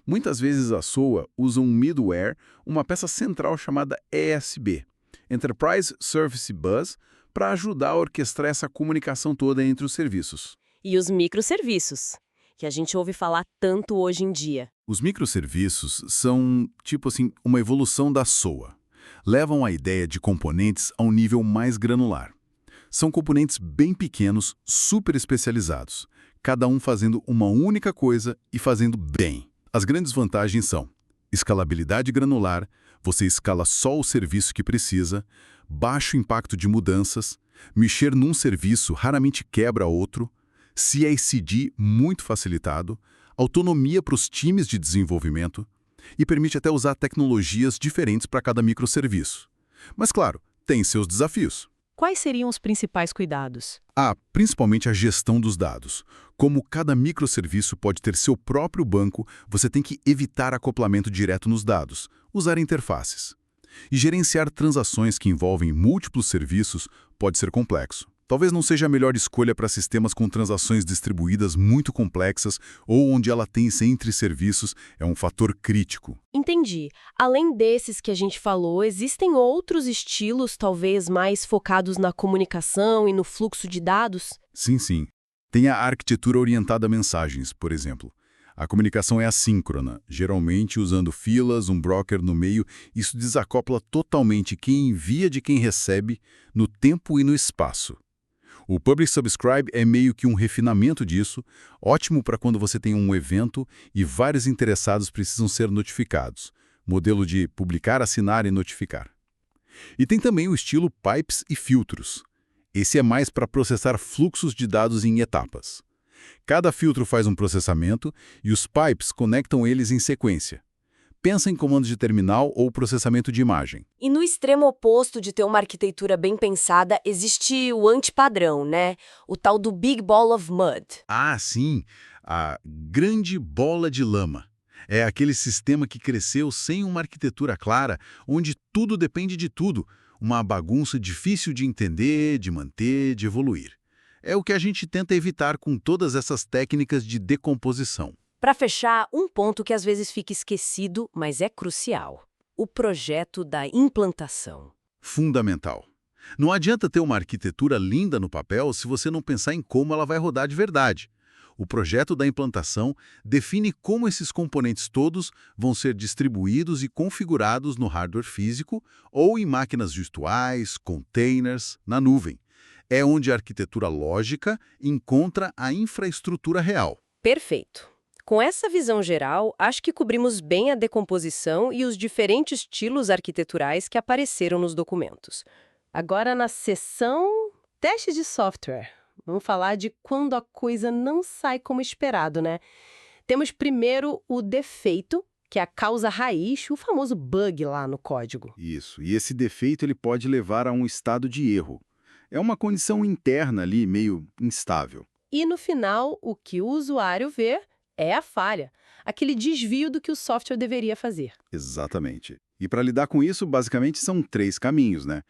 Muitas vezes a SOA usa um middleware, uma peça central chamada ESB. Enterprise Service Bus, para ajudar a orquestrar essa comunicação toda entre os serviços. E os microserviços, que a gente ouve falar tanto hoje em dia. Os microserviços são, tipo assim, uma evolução da SOA. Levam a ideia de componentes a um nível mais granular. São componentes bem pequenos, super especializados, cada um fazendo uma única coisa e fazendo bem. As grandes vantagens são escalabilidade granular, você escala só o serviço que precisa, baixo impacto de mudanças, mexer num serviço raramente quebra outro, CI/CD muito facilitado, autonomia para os times de desenvolvimento e permite até usar tecnologias diferentes para cada microserviço. Mas, claro, tem seus desafios. Quais seriam os principais cuidados? Principalmente a gestão dos dados. Como cada microserviço pode ter seu próprio banco, você tem que evitar acoplamento direto nos dados, usar interfaces. E gerenciar transações que envolvem múltiplos serviços pode ser complexo. Talvez não seja a melhor escolha para sistemas com transações distribuídas muito complexas ou onde a latência entre serviços é um fator crítico. Entendi. Além desses que a gente falou, existem outros estilos talvez mais focados na comunicação e no fluxo de dados? Sim, sim. Tem a arquitetura orientada a mensagens, por exemplo. A comunicação é assíncrona, geralmente usando filas, um broker no meio. Isso desacopla totalmente quem envia de quem recebe, no tempo e no espaço. O Publish Subscribe é meio que um refinamento disso, ótimo para quando você tem um evento e vários interessados precisam ser notificados. Modelo de publicar, assinar e notificar. E tem também o estilo Pipes e Filtros. Esse é mais para processar fluxos de dados em etapas. Cada filtro faz um processamento e os pipes conectam eles em sequência. Pensa em comandos de terminal ou processamento de imagem. E no extremo oposto de ter uma arquitetura bem pensada, existe o antipadrão, né? O tal do Big Ball of Mud. Sim, a grande bola de lama. É aquele sistema que cresceu sem uma arquitetura clara, onde tudo depende de tudo. Uma bagunça difícil de entender, de manter, de evoluir. É o que a gente tenta evitar com todas essas técnicas de decomposição. Para fechar, um ponto que às vezes fica esquecido, mas é crucial. O projeto da implantação. Fundamental. Não adianta ter uma arquitetura linda no papel se você não pensar em como ela vai rodar de verdade. O projeto da implantação define como esses componentes todos vão ser distribuídos e configurados no hardware físico ou em máquinas virtuais, containers, na nuvem. É onde a arquitetura lógica encontra a infraestrutura real. Perfeito. Com essa visão geral, acho que cobrimos bem a decomposição e os diferentes estilos arquiteturais que apareceram nos documentos. Agora, na seção testes de software, vamos falar de quando a coisa não sai como esperado, né? Temos primeiro o defeito, que é a causa raiz, o famoso bug lá no código. Isso, e esse defeito ele pode levar a um estado de erro. É uma condição interna ali, meio instável. E no final, o que o usuário vê é a falha, aquele desvio do que o software deveria fazer. Exatamente. E para lidar com isso, basicamente, são 3 caminhos, né?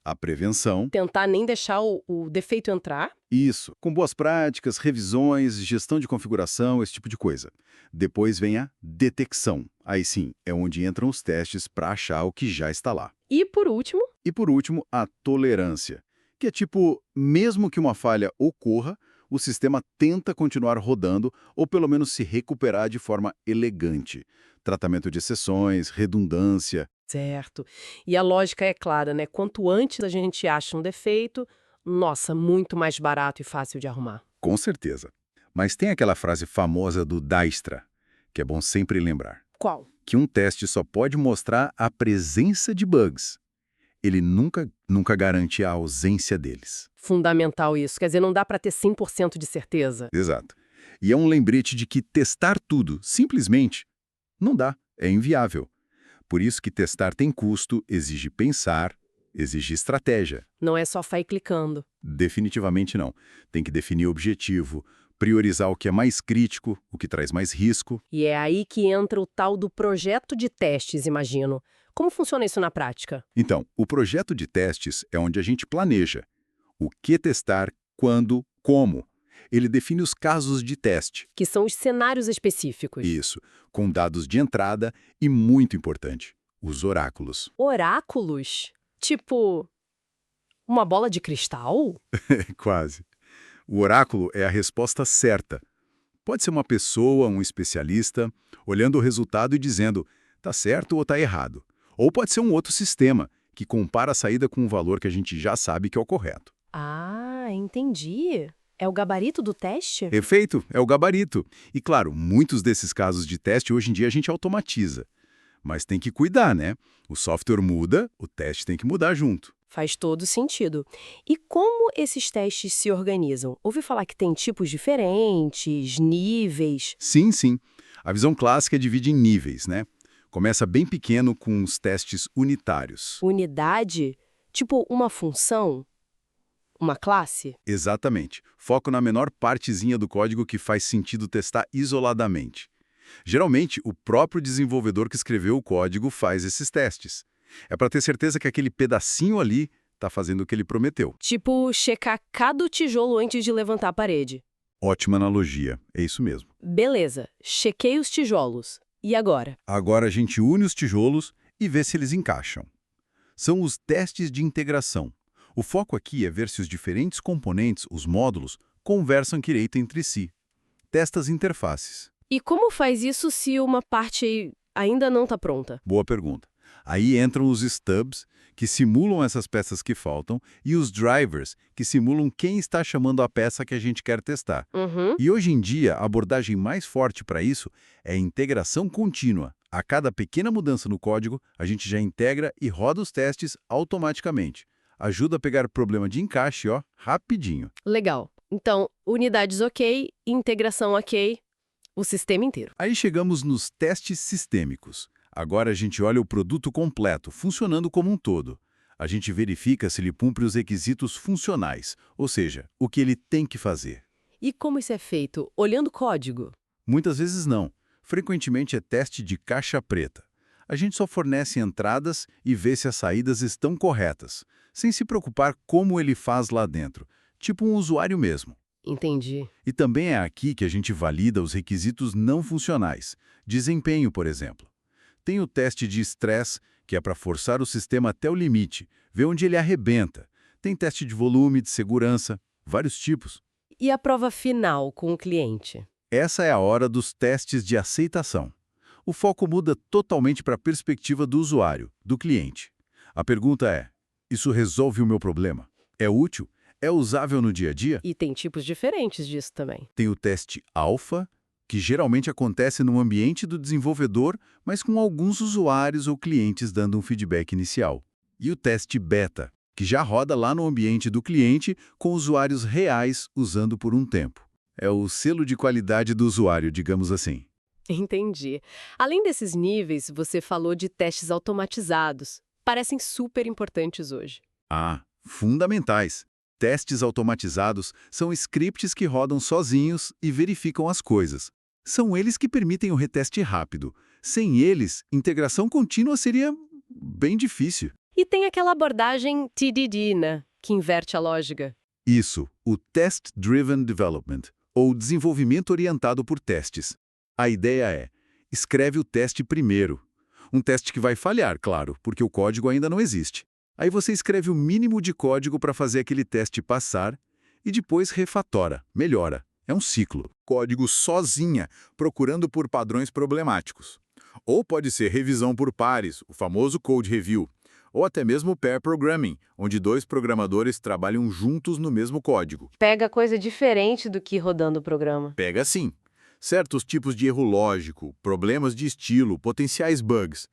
A prevenção. Tentar nem deixar o defeito entrar. Isso, com boas práticas, revisões, gestão de configuração, esse tipo de coisa. Depois vem a detecção. Aí sim, é onde entram os testes para achar o que já está lá. E por último, a tolerância, que é tipo, mesmo que uma falha ocorra, o sistema tenta continuar rodando ou pelo menos se recuperar de forma elegante. Tratamento de exceções, redundância. certo. E a lógica é clara, né? Quanto antes a gente acha um defeito, nossa, muito mais barato e fácil de arrumar. Com certeza. Mas tem aquela frase famosa do Dijkstra, que é bom sempre lembrar. Qual? Que um teste só pode mostrar a presença de bugs. Ele nunca garante a ausência deles. Fundamental isso. Quer dizer, não dá para ter 100% de certeza. Exato. E é um lembrete de que testar tudo, simplesmente, não dá, é inviável. Por isso que testar tem custo, exige pensar, exige estratégia. Não é só sair clicando. Definitivamente não. Tem que definir objetivo, priorizar o que é mais crítico, o que traz mais risco. E é aí que entra o tal do projeto de testes, imagino. Como funciona isso na prática? Então, o projeto de testes é onde a gente planeja o que testar, quando, como. Ele define os casos de teste. Que são os cenários específicos. Isso, com dados de entrada e, muito importante, os oráculos. Oráculos? Tipo, uma bola de cristal? Quase. O oráculo é a resposta certa. Pode ser uma pessoa, um especialista, olhando o resultado e dizendo, tá certo ou tá errado. Ou pode ser um outro sistema, que compara a saída com um valor que a gente já sabe que é o correto. Ah, entendi. É o gabarito do teste? Perfeito, é o gabarito. E claro, muitos desses casos de teste hoje em dia a gente automatiza. Mas tem que cuidar, né? O software muda, o teste tem que mudar junto. Faz todo sentido. E como esses testes se organizam? Ouvi falar que tem tipos diferentes, níveis. Sim, sim. A visão clássica divide em níveis, né? Começa bem pequeno com os testes unitários. Unidade? Tipo uma função? Uma classe? Exatamente. Foco na menor partezinha do código que faz sentido testar isoladamente. Geralmente, o próprio desenvolvedor que escreveu o código faz esses testes. É para ter certeza que aquele pedacinho ali está fazendo o que ele prometeu. Tipo, checar cada tijolo antes de levantar a parede. Ótima analogia, é isso mesmo. Beleza, chequei os tijolos. E agora? Agora a gente une os tijolos e vê se eles encaixam. São os testes de integração. O foco aqui é ver se os diferentes componentes, os módulos, conversam direito entre si. Testa as interfaces. E como faz isso se uma parte ainda não está pronta? Boa pergunta. Aí entram os stubs, que simulam essas peças que faltam, e os drivers, que simulam quem está chamando a peça que a gente quer testar. E hoje em dia, a abordagem mais forte para isso é a integração contínua. A cada pequena mudança no código, a gente já integra e roda os testes automaticamente. Ajuda a pegar problema de encaixe, ó, rapidinho. Legal. Então, unidades ok, integração ok, o sistema inteiro. Aí chegamos nos testes sistêmicos. Agora a gente olha o produto completo, funcionando como um todo. A gente verifica se ele cumpre os requisitos funcionais, ou seja, o que ele tem que fazer. E como isso é feito? Olhando código? Muitas vezes não. Frequentemente é teste de caixa preta. A gente só fornece entradas e vê se as saídas estão corretas, sem se preocupar como ele faz lá dentro, tipo um usuário mesmo. Entendi. E também é aqui que a gente valida os requisitos não funcionais, desempenho, por exemplo. Tem o teste de estresse, que é para forçar o sistema até o limite, ver onde ele arrebenta. Tem teste de volume, de segurança, vários tipos. E a prova final com o cliente? Essa é a hora dos testes de aceitação. O foco muda totalmente para a perspectiva do usuário, do cliente. A pergunta é, isso resolve o meu problema? É útil? É usável no dia a dia? E tem tipos diferentes disso também. Tem o teste alfa, que geralmente acontece no ambiente do desenvolvedor, mas com alguns usuários ou clientes dando um feedback inicial. E o teste beta, que já roda lá no ambiente do cliente com usuários reais usando por um tempo. É o selo de qualidade do usuário, digamos assim. Entendi. Além desses níveis, você falou de testes automatizados. Parecem super importantes hoje. Ah, fundamentais. Testes automatizados são scripts que rodam sozinhos e verificam as coisas. São eles que permitem o reteste rápido. Sem eles, integração contínua seria bem difícil. E tem aquela abordagem TDD, né? Que inverte a lógica. Isso, o Test Driven Development, ou desenvolvimento orientado por testes. A ideia é, escreve o teste primeiro. Um teste que vai falhar, claro, porque o código ainda não existe. Aí você escreve o mínimo de código para fazer aquele teste passar e depois refatora, melhora. É um ciclo. Código sozinha, procurando por padrões problemáticos. Ou pode ser revisão por pares, o famoso code review. Ou até mesmo pair programming, onde dois programadores trabalham juntos no mesmo código. Pega coisa diferente do que rodando o programa. Pega sim. Certos tipos de erro lógico, problemas de estilo, potenciais bugs.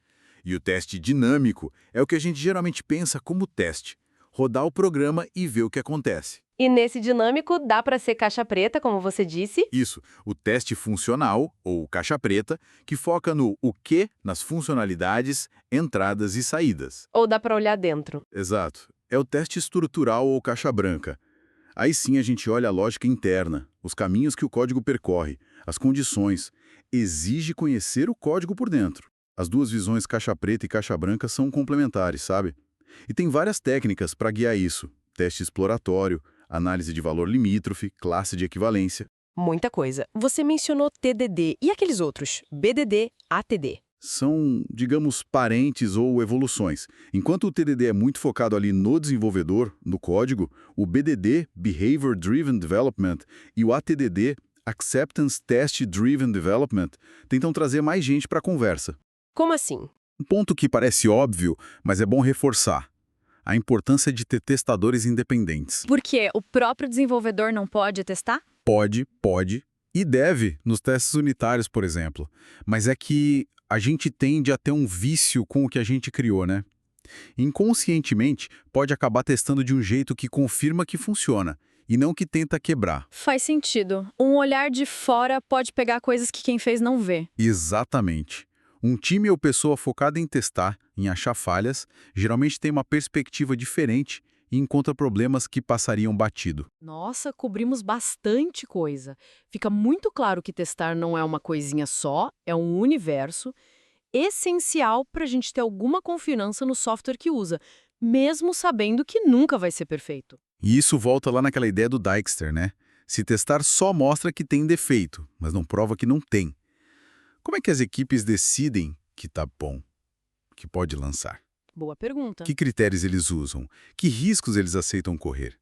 E o teste dinâmico é o que a gente geralmente pensa como teste. Rodar o programa e ver o que acontece. E nesse dinâmico dá para ser caixa preta, como você disse? Isso, o teste funcional, ou caixa preta, que foca no o que nas funcionalidades, entradas e saídas. Ou dá para olhar dentro? Exato. É o teste estrutural ou caixa branca. Aí sim a gente olha a lógica interna, os caminhos que o código percorre, as condições. Exige conhecer o código por dentro. As duas visões caixa preta e caixa branca são complementares, sabe? E tem várias técnicas para guiar isso. Teste exploratório, análise de valor limítrofe, classe de equivalência. Muita coisa. Você mencionou TDD. E aqueles outros? BDD, ATD. São, digamos, parentes ou evoluções. Enquanto o TDD é muito focado ali no desenvolvedor, no código, o BDD, Behavior Driven Development, e o ATDD, Acceptance Test Driven Development, tentam trazer mais gente para a conversa. Como assim? Um ponto que parece óbvio, mas é bom reforçar: a importância de ter testadores independentes. Porque o próprio desenvolvedor não pode testar? Pode e deve nos testes unitários, por exemplo. Mas é que a gente tende a ter um vício com o que a gente criou, né? Inconscientemente, pode acabar testando de um jeito que confirma que funciona e não que tenta quebrar. Faz sentido. Um olhar de fora pode pegar coisas que quem fez não vê. Exatamente. Um time ou pessoa focada em testar, em achar falhas, geralmente tem uma perspectiva diferente e encontra problemas que passariam batido. Nossa, cobrimos bastante coisa. Fica muito claro que testar não é uma coisinha só, é um universo essencial para a gente ter alguma confiança no software que usa, mesmo sabendo que nunca vai ser perfeito. E isso volta lá naquela ideia do Dijkster, né? Se testar só mostra que tem defeito, mas não prova que não tem. Como é que as equipes decidem que tá bom, que pode lançar? Boa pergunta. Que critérios eles usam? Que riscos eles aceitam correr?